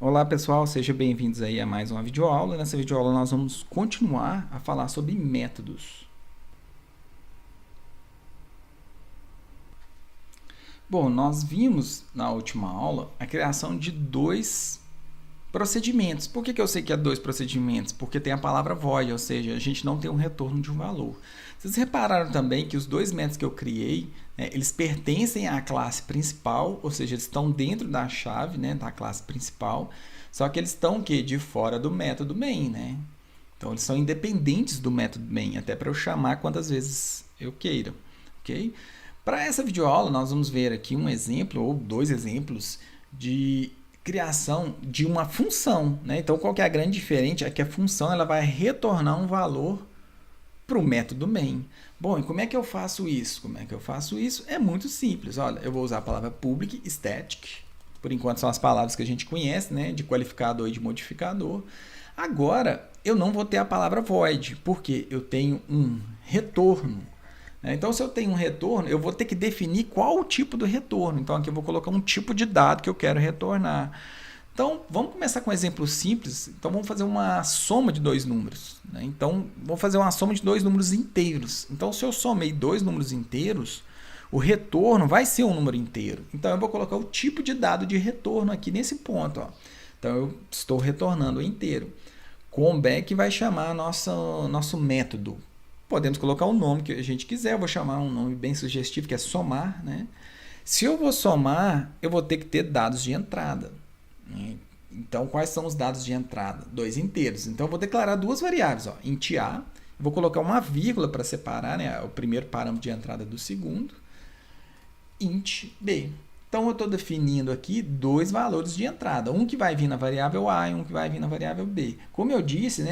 Olá pessoal, sejam bem-vindos aí a mais uma videoaula. Nessa videoaula nós vamos continuar a falar sobre métodos. Bom, nós vimos na última aula a criação de dois procedimentos. Por que eu sei que é dois procedimentos? Porque tem a palavra void, ou seja, a gente não tem um retorno de um valor. Vocês repararam também que os dois métodos que eu criei, eles pertencem à classe principal, ou seja, eles estão dentro da chave, da classe principal, só que eles estão de fora do método main, Então eles são independentes do método main, até para eu chamar quantas vezes eu queira, ok? Para essa videoaula nós vamos ver aqui um exemplo ou dois exemplos de criação de uma função, Então qual que é a grande diferença? É que a função ela vai retornar um valor para o método main. Bom, e como é que eu faço isso? É muito simples. Olha, eu vou usar a palavra public static. Por enquanto são as palavras que a gente conhece, de qualificador e de modificador. Agora, eu não vou ter a palavra void, porque eu tenho um retorno. Então, se eu tenho um retorno, eu vou ter que definir qual o tipo do retorno. Então, aqui eu vou colocar um tipo de dado que eu quero retornar. Então, vamos começar com um exemplo simples. Então, vamos fazer uma soma de dois números. Então, vamos fazer uma soma de dois números inteiros. Então, se eu somei dois números inteiros, o retorno vai ser um número inteiro. Então, eu vou colocar o tipo de dado de retorno aqui nesse ponto. Então, eu estou retornando o inteiro. Callback vai chamar nosso método. Podemos colocar o nome que a gente quiser. Eu vou chamar um nome bem sugestivo, que é somar. Se eu vou somar, eu vou ter que ter dados de entrada. Então, quais são os dados de entrada? Dois inteiros. Então, eu vou declarar duas variáveis. Int A, vou colocar uma vírgula para separar o primeiro parâmetro de entrada do segundo. Int B. Então, eu estou definindo aqui dois valores de entrada. Um que vai vir na variável A e um que vai vir na variável B. Como eu disse,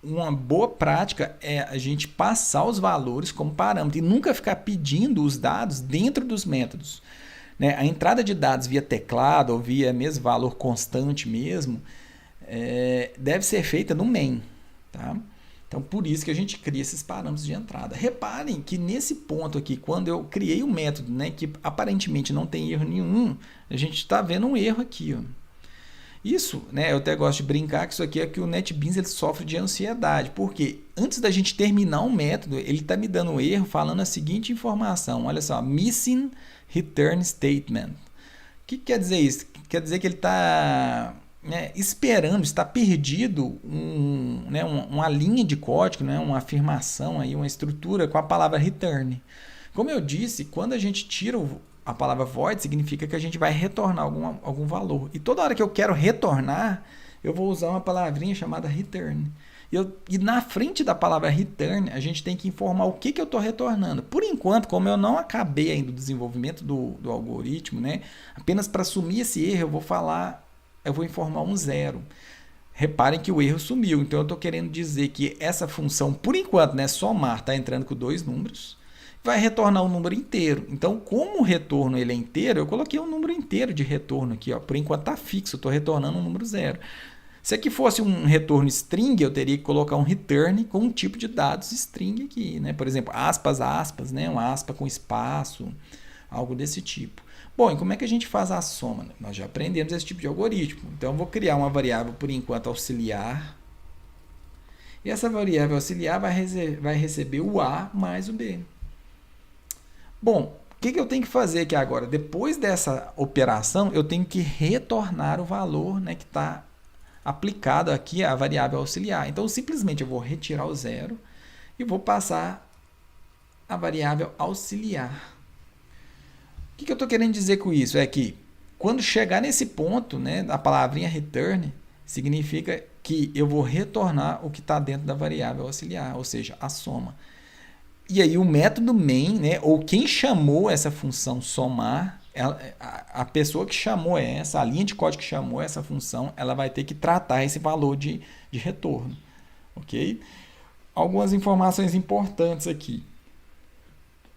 uma boa prática é a gente passar os valores como parâmetro e nunca ficar pedindo os dados dentro dos métodos. A entrada de dados via teclado ou via mesmo valor constante mesmo, deve ser feita no main. Tá? Então, por isso que a gente cria esses parâmetros de entrada. Reparem que nesse ponto aqui, quando eu criei um método que aparentemente não tem erro nenhum, a gente está vendo um erro aqui. Isso, eu até gosto de brincar que isso aqui é que o NetBeans ele sofre de ansiedade, porque antes da gente terminar um método, ele está me dando um erro falando a seguinte informação, olha só, missing return statement. O que quer dizer isso? Quer dizer que ele está esperando, está perdido uma linha de código, uma afirmação, aí, uma estrutura com a palavra return. Como eu disse, quando a gente tira a palavra void, significa que a gente vai retornar algum valor. E toda hora que eu quero retornar, eu vou usar uma palavrinha chamada return. E na frente da palavra return, a gente tem que informar o que eu estou retornando. Por enquanto, como eu não acabei ainda o desenvolvimento do algoritmo, apenas para assumir esse erro, eu vou informar um zero. Reparem que o erro sumiu. Então, eu estou querendo dizer que essa função, por enquanto, somar, está entrando com dois números, vai retornar um número inteiro. Então, como o retorno ele é inteiro, eu coloquei um número inteiro de retorno aqui. Por enquanto está fixo, eu estou retornando um número zero. Se aqui fosse um retorno string, eu teria que colocar um return com um tipo de dados string aqui. Por exemplo, aspas, aspas, uma aspa com espaço, algo desse tipo. Bom, e como é que a gente faz a soma? Nós já aprendemos esse tipo de algoritmo. Então, eu vou criar uma variável, por enquanto, auxiliar. E essa variável auxiliar vai receber o A mais o B. Bom, o que eu tenho que fazer aqui agora? Depois dessa operação, eu tenho que retornar o valor que está aplicado aqui à variável auxiliar. Então, simplesmente eu vou retirar o zero e vou passar a variável auxiliar. O que eu estou querendo dizer com isso? É que quando chegar nesse ponto, a palavrinha return, significa que eu vou retornar o que está dentro da variável auxiliar, ou seja, a soma. E aí o método main, ou quem chamou essa função somar, a pessoa que chamou a linha de código que chamou essa função, ela vai ter que tratar esse valor de retorno. Ok? Algumas informações importantes aqui.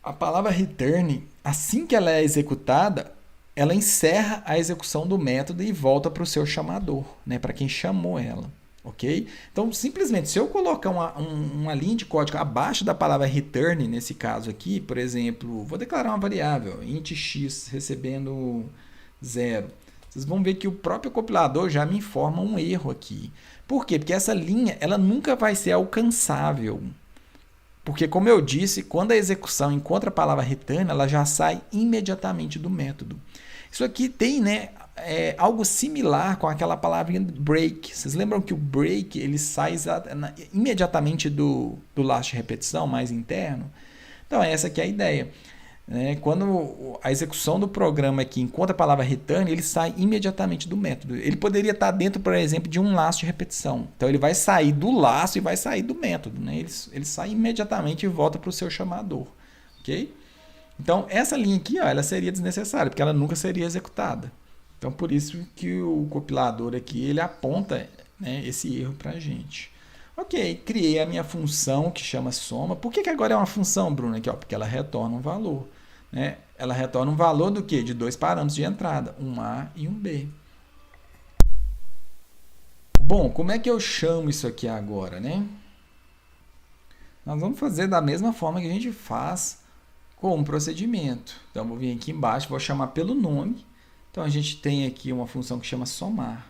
A palavra return, assim que ela é executada, ela encerra a execução do método e volta para o seu chamador, para quem chamou ela. Ok? Então, simplesmente, se eu colocar uma linha de código abaixo da palavra return, nesse caso aqui, por exemplo, vou declarar uma variável, int x recebendo 0. vocês vão ver que o próprio compilador já me informa um erro aqui. Por quê? Porque essa linha ela nunca vai ser alcançável. Porque, como eu disse, quando a execução encontra a palavra return, ela já sai imediatamente do método. Isso aqui tem, né, algo similar com aquela palavra break. Vocês lembram que o break ele sai imediatamente do last de repetição, mais interno? Então, essa aqui é a ideia. Quando a execução do programa aqui encontra a palavra return, ele sai imediatamente do método. Ele poderia estar dentro, por exemplo, de um laço de repetição. Então, ele vai sair do laço e vai sair do método. Né? Ele sai imediatamente e volta para o seu chamador. Ok? Então, essa linha aqui, ó, ela seria desnecessária, porque ela nunca seria executada. Então, por isso que o compilador aqui ele aponta, né, esse erro para a gente. Ok, criei a minha função que chama soma. Por que agora é uma função, Bruno? Aqui, ó, porque ela retorna um valor. Né? Ela retorna um valor do quê? De dois parâmetros de entrada, um A e um B. Bom, como é que eu chamo isso aqui agora? Né? Nós vamos fazer da mesma forma que a gente faz com um procedimento. Então, vou vir aqui embaixo, vou chamar pelo nome. Então, a gente tem aqui uma função que chama somar.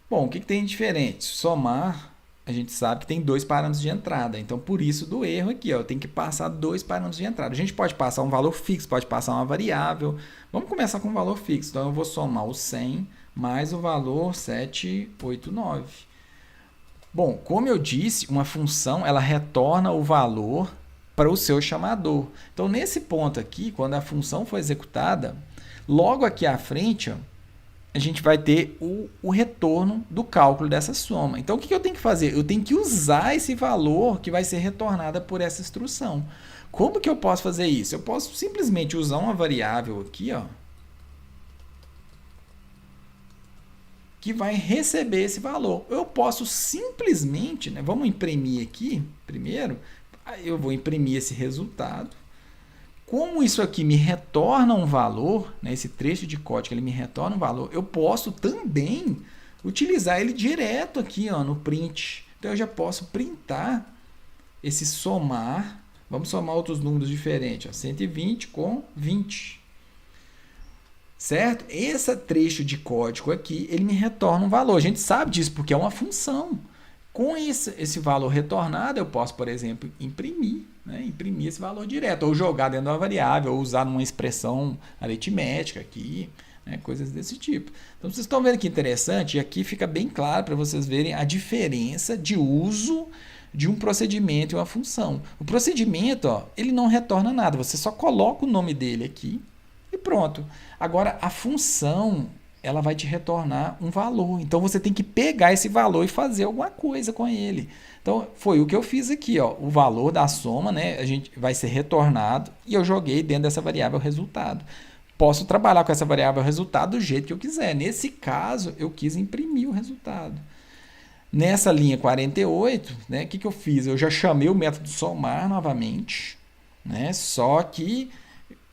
Bom, o que tem de diferente? Somar, a gente sabe que tem dois parâmetros de entrada. Então, por isso do erro aqui, ó, eu tenho que passar dois parâmetros de entrada. A gente pode passar um valor fixo, pode passar uma variável. Vamos começar com um valor fixo. Então, eu vou somar o 100 mais o valor 789. Bom, como eu disse, uma função ela retorna o valor para o seu chamador. Então, nesse ponto aqui, quando a função for executada, logo aqui à frente, ó, a gente vai ter o retorno do cálculo dessa soma. Então, o que eu tenho que fazer? Eu tenho que usar esse valor que vai ser retornado por essa instrução. Como que eu posso fazer isso? Eu posso simplesmente usar uma variável aqui, ó, que vai receber esse valor. Eu posso simplesmente, né, vamos imprimir aqui primeiro, eu vou imprimir esse resultado. Como isso aqui me retorna um valor, né, esse trecho de código ele me retorna um valor, eu posso também utilizar ele direto aqui, ó, no print. Então, eu já posso printar esse somar. Vamos somar outros números diferentes. Ó, 120 com 20. Certo? Esse trecho de código aqui, ele me retorna um valor. A gente sabe disso porque é uma função. Com esse valor retornado, eu posso, por exemplo, imprimir esse valor direto, ou jogar dentro de uma variável, ou usar numa expressão aritmética aqui, né, coisas desse tipo. Então, vocês estão vendo que interessante, e aqui fica bem claro para vocês verem a diferença de uso de um procedimento e uma função. O procedimento, ó, ele não retorna nada, você só coloca o nome dele aqui e pronto. Agora, a função, ela vai te retornar um valor. Então, você tem que pegar esse valor e fazer alguma coisa com ele. Então, foi o que eu fiz aqui. Ó. O valor da soma, né, a gente vai ser retornado e eu joguei dentro dessa variável resultado. Posso trabalhar com essa variável resultado do jeito que eu quiser. Nesse caso, eu quis imprimir o resultado. Nessa linha 48, né, o que eu fiz? Eu já chamei o método somar novamente, né, só que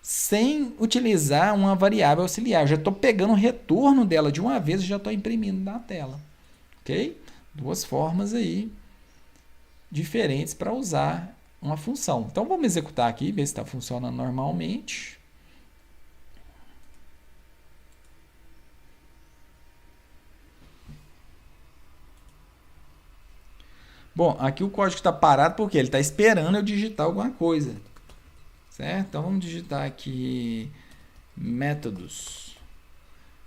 sem utilizar uma variável auxiliar. Eu já estou pegando o retorno dela de uma vez e já estou imprimindo na tela. Ok? Duas formas aí diferentes para usar uma função. Então, vamos executar aqui, ver se está funcionando normalmente. Bom, aqui o código está parado porque ele está esperando eu digitar alguma coisa. Certo? Então, vamos digitar aqui métodos.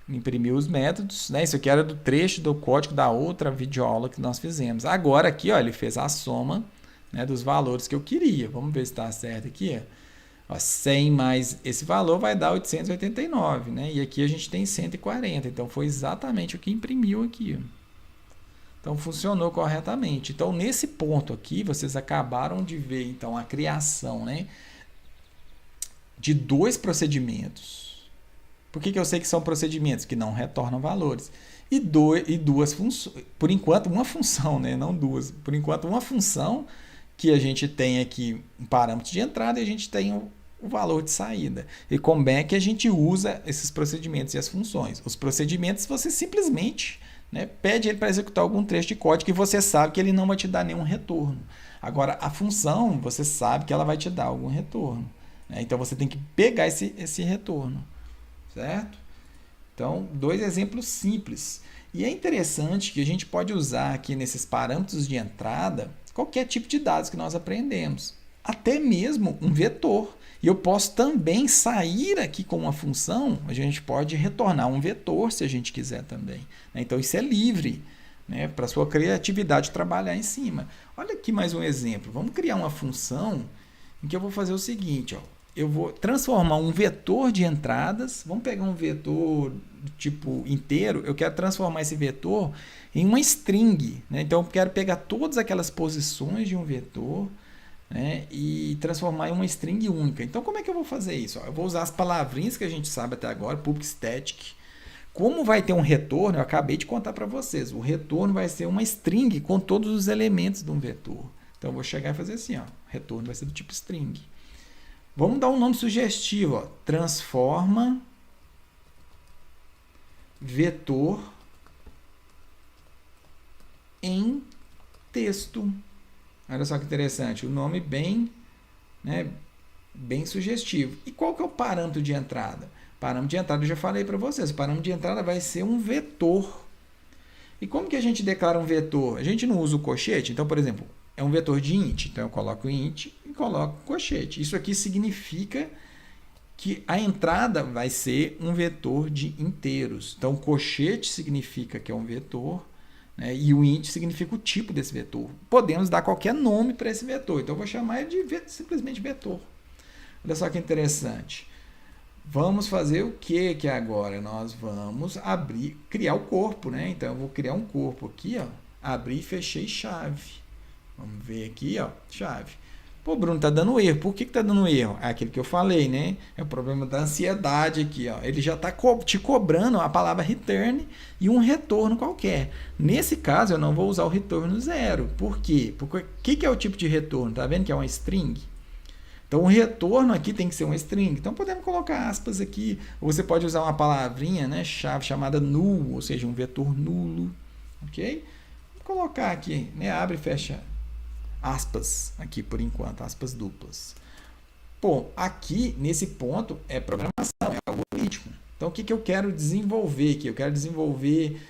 Imprimir os métodos. Né? Isso aqui era do trecho do código da outra videoaula que nós fizemos. Agora, aqui, ó, ele fez a soma, né, dos valores que eu queria. Vamos ver se está certo aqui. Ó, 100 mais esse valor vai dar 889. Né? E aqui a gente tem 140. Então, foi exatamente o que imprimiu aqui. Então, funcionou corretamente. Então, nesse ponto aqui, vocês acabaram de ver então, a criação, né, de dois procedimentos. Por que eu sei que são procedimentos? Que não retornam valores. E duas funções. Por enquanto, uma função, né? Não duas. Por enquanto, uma função que a gente tem aqui um parâmetro de entrada e a gente tem o valor de saída. E como é que a gente usa esses procedimentos e as funções? Os procedimentos, você simplesmente, né, pede ele para executar algum trecho de código que você sabe que ele não vai te dar nenhum retorno. Agora, a função, você sabe que ela vai te dar algum retorno. Então, você tem que pegar esse retorno, certo? Então, dois exemplos simples. E é interessante que a gente pode usar aqui nesses parâmetros de entrada qualquer tipo de dados que nós aprendemos, até mesmo um vetor. E eu posso também sair aqui com uma função, a gente pode retornar um vetor se a gente quiser também. Então, isso é livre, né, para a sua criatividade trabalhar em cima. Olha aqui mais um exemplo. Vamos criar uma função em que eu vou fazer o seguinte, ó. Eu vou transformar um vetor de entradas, vamos pegar um vetor do tipo inteiro, eu quero transformar esse vetor em uma string, né? Então eu quero pegar todas aquelas posições de um vetor, né, e transformar em uma string única. Então como é que eu vou fazer isso? Eu vou usar as palavrinhas que a gente sabe até agora, public static. Como vai ter um retorno, eu acabei de contar para vocês, o retorno vai ser uma string com todos os elementos de um vetor. Então eu vou chegar e fazer assim, ó, retorno vai ser do tipo string. Vamos dar um nome sugestivo, ó. Transforma vetor em texto. Olha só que interessante, o nome bem, né, bem sugestivo. E qual que é o parâmetro de entrada? O parâmetro de entrada eu já falei para vocês, o parâmetro de entrada vai ser um vetor. E como que a gente declara um vetor? A gente não usa o colchete, então, por exemplo, é um vetor de int, então eu coloco int e coloco colchete. Isso aqui significa que a entrada vai ser um vetor de inteiros. Então, colchete significa que é um vetor, né, e o int significa o tipo desse vetor. Podemos dar qualquer nome para esse vetor, então eu vou chamar de simplesmente vetor. Olha só que interessante. Vamos fazer o que agora? Nós vamos criar o corpo, né? Então, eu vou criar um corpo aqui, ó, abrir, fechei, chave. Vamos ver aqui, ó, chave. Pô, Bruno, tá dando erro. Por que tá dando erro? É aquele que eu falei, né? É o problema da ansiedade aqui, ó. Ele já tá te cobrando a palavra return e um retorno qualquer. Nesse caso, eu não vou usar o retorno 0. Por quê? Porque o que é o tipo de retorno? Tá vendo que é uma string? Então, o retorno aqui tem que ser uma string. Então, podemos colocar aspas aqui. Ou você pode usar uma palavrinha, né, chave chamada null, ou seja, um vetor nulo. Ok? Vou colocar aqui, né, abre e fecha aspas aqui por enquanto, aspas duplas. Pô, aqui nesse ponto é programação, é algoritmo. Então o que eu quero desenvolver aqui? Eu quero desenvolver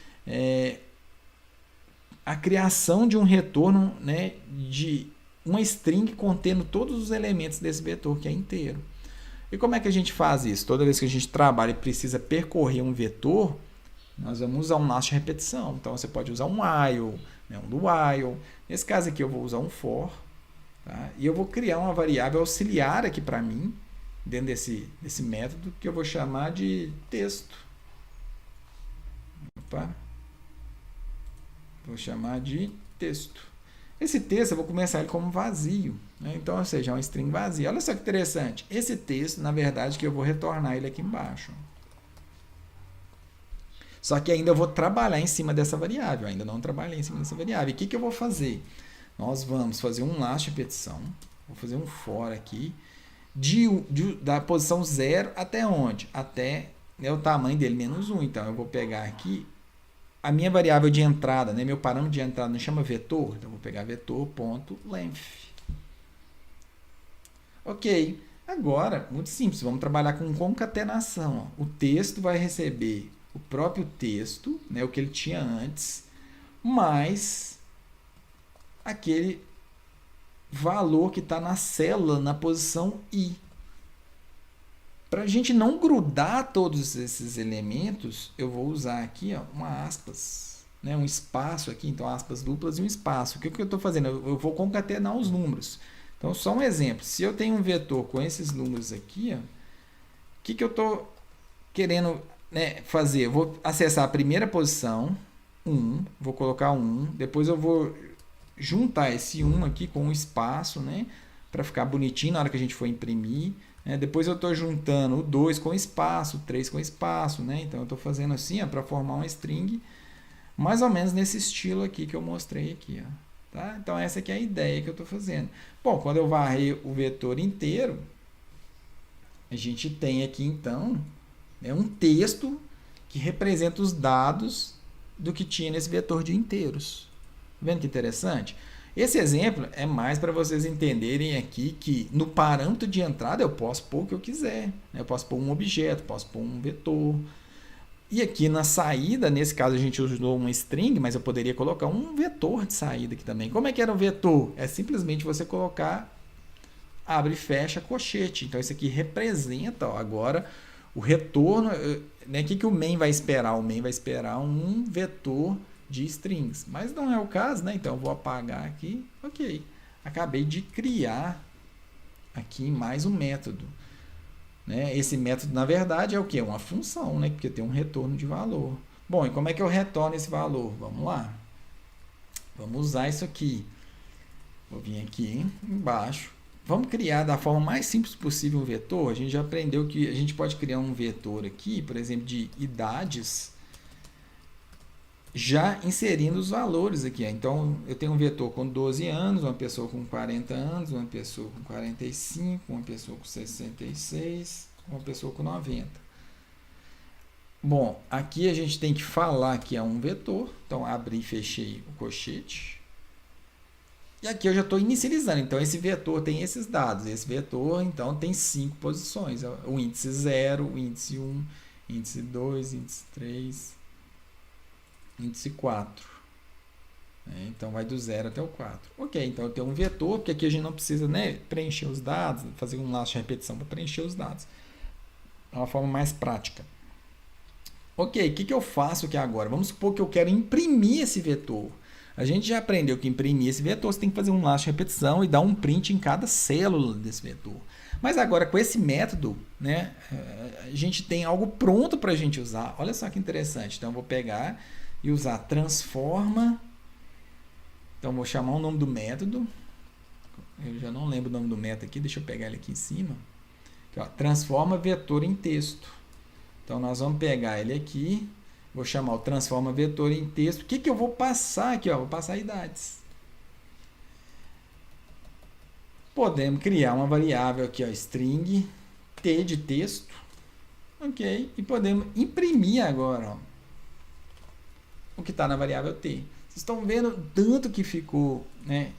a criação de um retorno, né, de uma string contendo todos os elementos desse vetor que é inteiro. E como é que a gente faz isso? Toda vez que a gente trabalha e precisa percorrer um vetor, nós vamos usar um laço de repetição. Então você pode usar um while, né, um do while. Nesse caso aqui eu vou usar um for, tá? E eu vou criar uma variável auxiliar aqui para mim, dentro desse método, que eu vou chamar de texto. Opa. Vou chamar de texto. Esse texto eu vou começar ele como vazio, né? Então, ou seja, é uma string vazia. Olha só que interessante. Esse texto, na verdade, que eu vou retornar ele aqui embaixo. Só que ainda eu vou trabalhar em cima dessa variável. Ainda não trabalhei em cima dessa variável. E o que eu vou fazer? Nós vamos fazer um laço de repetição. Vou fazer um for aqui. Da posição 0 até onde? Até, né, o tamanho dele, menos 1. Então, eu vou pegar aqui a minha variável de entrada, né, meu parâmetro de entrada não chama vetor. Então, eu vou pegar vetor.length. Ok. Agora, muito simples. Vamos trabalhar com concatenação. Ó. O texto vai receber o próprio texto, né, o que ele tinha antes, mais aquele valor que está na célula, na posição I. Para a gente não grudar todos esses elementos, eu vou usar aqui, ó, uma aspas, né, um espaço aqui, então aspas duplas e um espaço. O que eu estou fazendo? Eu vou concatenar os números. Então, só um exemplo. Se eu tenho um vetor com esses números aqui, ó, o que eu estou querendo, né, fazer? Eu vou acessar a primeira posição, 1, vou colocar 1, depois eu vou juntar esse 1 aqui com um espaço, né, para ficar bonitinho na hora que a gente for imprimir, né? Depois eu estou juntando o 2 com espaço, o 3 com espaço, né? Então eu estou fazendo assim para formar uma string, mais ou menos nesse estilo aqui que eu mostrei aqui. Ó. Tá? Então essa aqui é a ideia que eu estou fazendo. Bom, quando eu varrer o vetor inteiro, a gente tem aqui então, né, um texto que representa os dados do que tinha nesse vetor de inteiros. Tá vendo que interessante? Esse exemplo é mais para vocês entenderem aqui que no parâmetro de entrada eu posso pôr o que eu quiser. Né? Eu posso pôr um objeto, posso pôr um vetor. E aqui na saída, nesse caso a gente usou uma string, mas eu poderia colocar um vetor de saída aqui também. Como é que era um vetor? É simplesmente você colocar, abre e fecha colchete. Então isso aqui representa, ó, agora o retorno, né? O que o main vai esperar? O main vai esperar um vetor de strings, mas não é o caso, né? Então eu vou apagar aqui, ok. Acabei de criar aqui mais um método. Né? Esse método, na verdade, é o que? Uma função, né? Porque tem um retorno de valor. Bom, e como é que eu retorno esse valor? Vamos lá. Vamos usar isso aqui. Vou vir aqui embaixo. Vamos criar da forma mais simples possível um vetor. A gente já aprendeu que a gente pode criar um vetor aqui, por exemplo, de idades, já inserindo os valores aqui. Então, eu tenho um vetor com 12 anos, uma pessoa com 40 anos, uma pessoa com 45, uma pessoa com 66, uma pessoa com 90. Bom, aqui a gente tem que falar que é um vetor. Então, abri e fechei o colchete. E aqui eu já estou inicializando. Então, esse vetor tem esses dados. Esse vetor, então, tem 5 posições. O índice 0, o índice 1, índice 2, índice 3... índice 4. Então, vai do 0 até o 4. Ok, então eu tenho um vetor, porque aqui a gente não precisa, né, preencher os dados, fazer um laço de repetição para preencher os dados. É uma forma mais prática. Ok, o que eu faço aqui agora? Vamos supor que eu quero imprimir esse vetor. A gente já aprendeu que imprimir esse vetor, você tem que fazer um laço de repetição e dar um print em cada célula desse vetor. Mas agora, com esse método, né, a gente tem algo pronto para a gente usar. Olha só que interessante. Então, eu vou pegar e usar transforma. Então, vou chamar o nome do método. Eu já não lembro o nome do método aqui. Deixa eu pegar ele aqui em cima. Aqui, ó, transforma vetor em texto. Então, nós vamos pegar ele aqui. Vou chamar o transforma vetor em texto. O que eu vou passar aqui? Ó? Vou passar idades. Podemos criar uma variável aqui, ó, string t de texto. Ok. E podemos imprimir agora, ó, o que está na variável t. Vocês estão vendo tanto que ficou, né,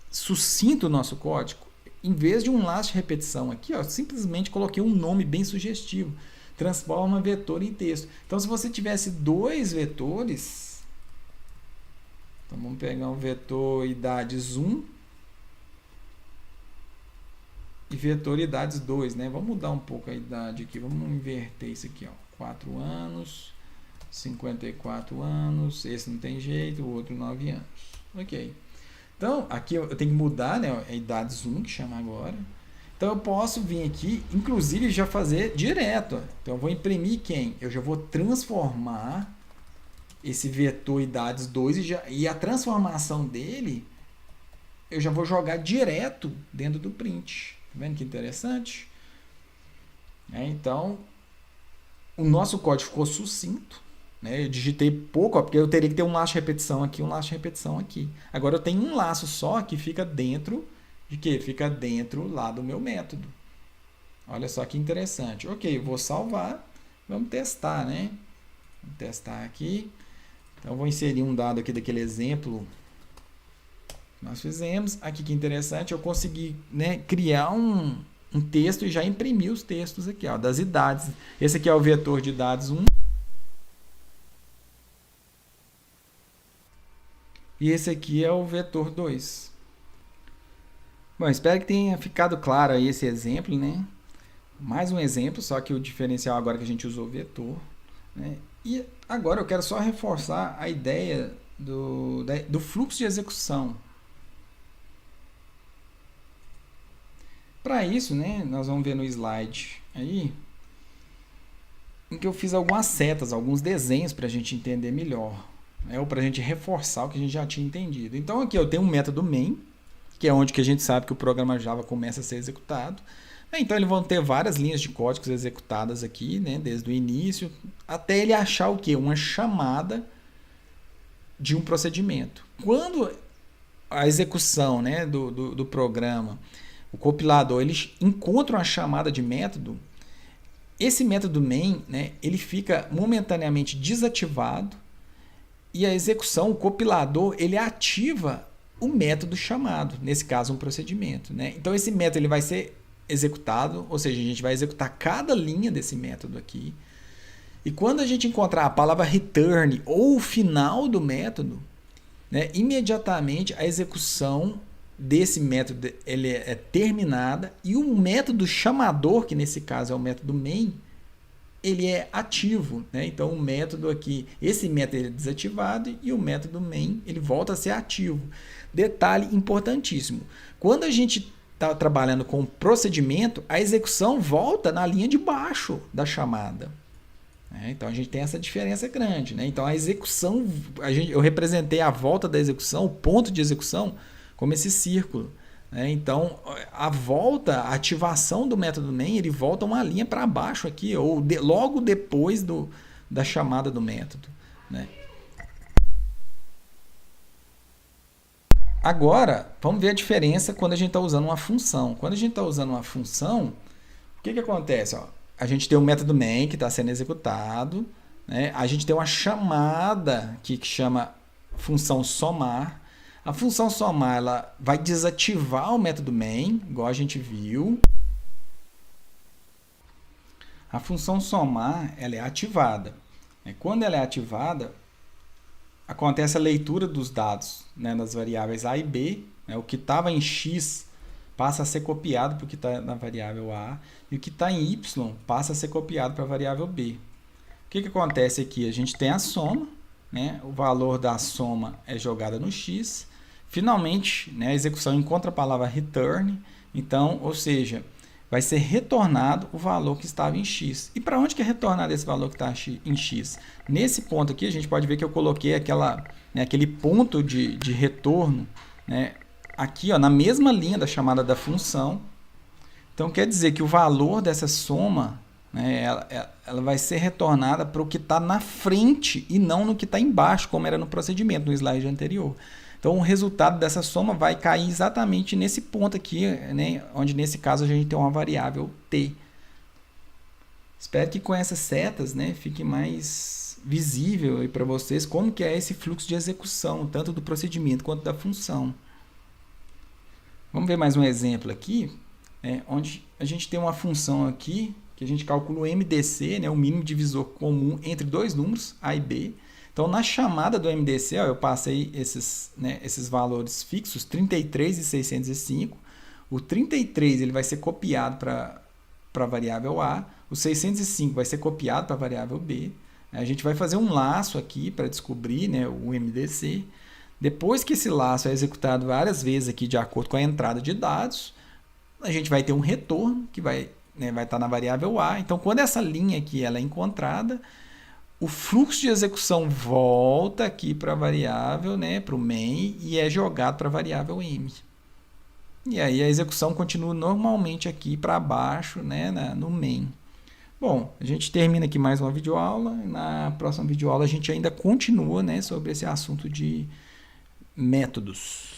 sucinto o nosso código? Em vez de um laço de repetição aqui, ó, simplesmente coloquei um nome bem sugestivo. Transforma vetor em texto. Então, se você tivesse dois vetores, então vamos pegar um vetor idades 1 e vetor idades 2, né? Vamos mudar um pouco a idade aqui, vamos inverter isso aqui, ó. 4 anos, 54 anos, esse não tem jeito, o outro 9 anos. Ok. Então, aqui eu tenho que mudar, né? É idades 1 que chama agora. Então, eu posso vir aqui, inclusive, já fazer direto. Então, eu vou imprimir quem? Eu já vou transformar esse vetor idades 2 e a transformação dele, eu já vou jogar direto dentro do print. Tá vendo que interessante? Então, o nosso código ficou sucinto. Né? Eu digitei pouco, ó, porque eu teria que ter um laço de repetição aqui, um laço de repetição aqui. Agora, eu tenho um laço só que fica dentro de quê? Fica dentro lá do meu método. Olha só que interessante. Ok, vou salvar. Vamos testar, né? Vamos testar aqui. Então, vou inserir um dado aqui daquele exemplo que nós fizemos. Aqui que interessante, eu consegui, né, criar um texto e já imprimir os textos aqui, ó, das idades. Esse aqui é o vetor de idades 1. E esse aqui é o vetor 2. Bom, espero que tenha ficado claro aí esse exemplo, né? Mais um exemplo, só que o diferencial agora é que a gente usou vetor. Né? E agora eu quero só reforçar a ideia do fluxo de execução. Para isso, né, nós vamos ver no slide aí, em que eu fiz algumas setas, alguns desenhos para a gente entender melhor. Né? Ou para a gente reforçar o que a gente já tinha entendido. Então aqui eu tenho um método main, que é onde que a gente sabe que o programa Java começa a ser executado. Então, eles vão ter várias linhas de códigos executadas aqui, né, desde o início, até ele achar o quê? Uma chamada de um procedimento. Quando a execução, né, do programa, o compilador, eles encontram a chamada de método, esse método main, né, ele fica momentaneamente desativado e a execução, o compilador, ele ativa o método chamado, nesse caso um procedimento. Né? Então esse método ele vai ser executado, ou seja, a gente vai executar cada linha desse método aqui, E quando a gente encontrar a palavra return ou o final do método, né, imediatamente a execução desse método ele é terminada e o método chamador, que nesse caso é o método main, ele é ativo, né? Então o método aqui, esse método ele é desativado e o método main ele volta a ser ativo. Detalhe importantíssimo: quando a gente está trabalhando com procedimento, a execução volta na linha de baixo da chamada. Então a gente tem essa diferença grande, né? Então a execução, eu representei a volta da execução, o ponto de execução, como esse círculo. Então a volta, a ativação do método main, ele volta uma linha para baixo aqui, ou logo depois da chamada do método, né? Agora, vamos ver a diferença quando a gente está usando uma função. Quando a gente está usando uma função, o que acontece? A gente tem o método main que está sendo executado, né? A gente tem uma chamada aqui que chama função somar. A função somar ela vai desativar o método main, igual a gente viu. A função somar ela é ativada. Quando ela é ativada, acontece a leitura dos dados, né, das variáveis A e B. O que estava em X passa a ser copiado para o que está na variável A, e o que está em Y passa a ser copiado para a variável B. O que acontece aqui? A gente tem a soma, né, o valor da soma é jogado no X. Finalmente, né, a execução encontra a palavra return, então, ou seja, vai ser retornado o valor que estava em X. E para onde que é retornado esse valor que está em X? Nesse ponto aqui, a gente pode ver que eu coloquei aquele ponto de retorno, né, aqui na mesma linha da chamada da função. Então, quer dizer que o valor dessa soma, né, ela vai ser retornada para o que está na frente e não no que está embaixo, como era no procedimento, no slide anterior. Então, o resultado dessa soma vai cair exatamente nesse ponto aqui, né, onde nesse caso a gente tem uma variável t. Espero que com essas setas, né, fique mais visível para vocês como que é esse fluxo de execução, tanto do procedimento quanto da função. Vamos ver mais um exemplo aqui, onde a gente tem uma função aqui, que a gente calcula o MDC, né, o mínimo divisor comum entre dois números, A e B. Então, na chamada do MDC, eu passei esses valores fixos, 33 e 605. O 33 ele vai ser copiado para a variável A, o 605 vai ser copiado para a variável B. A gente vai fazer um laço aqui para descobrir, né, o MDC. Depois que esse laço é executado várias vezes aqui de acordo com a entrada de dados, a gente vai ter um retorno que vai estar na variável A. Então, quando essa linha aqui ela é encontrada, o fluxo de execução volta aqui para a variável, né, para o main, e é jogado para a variável m. E aí a execução continua normalmente aqui para baixo, né, no main. Bom, a gente termina aqui mais uma videoaula. Na próxima videoaula a gente ainda continua, né, sobre esse assunto de métodos.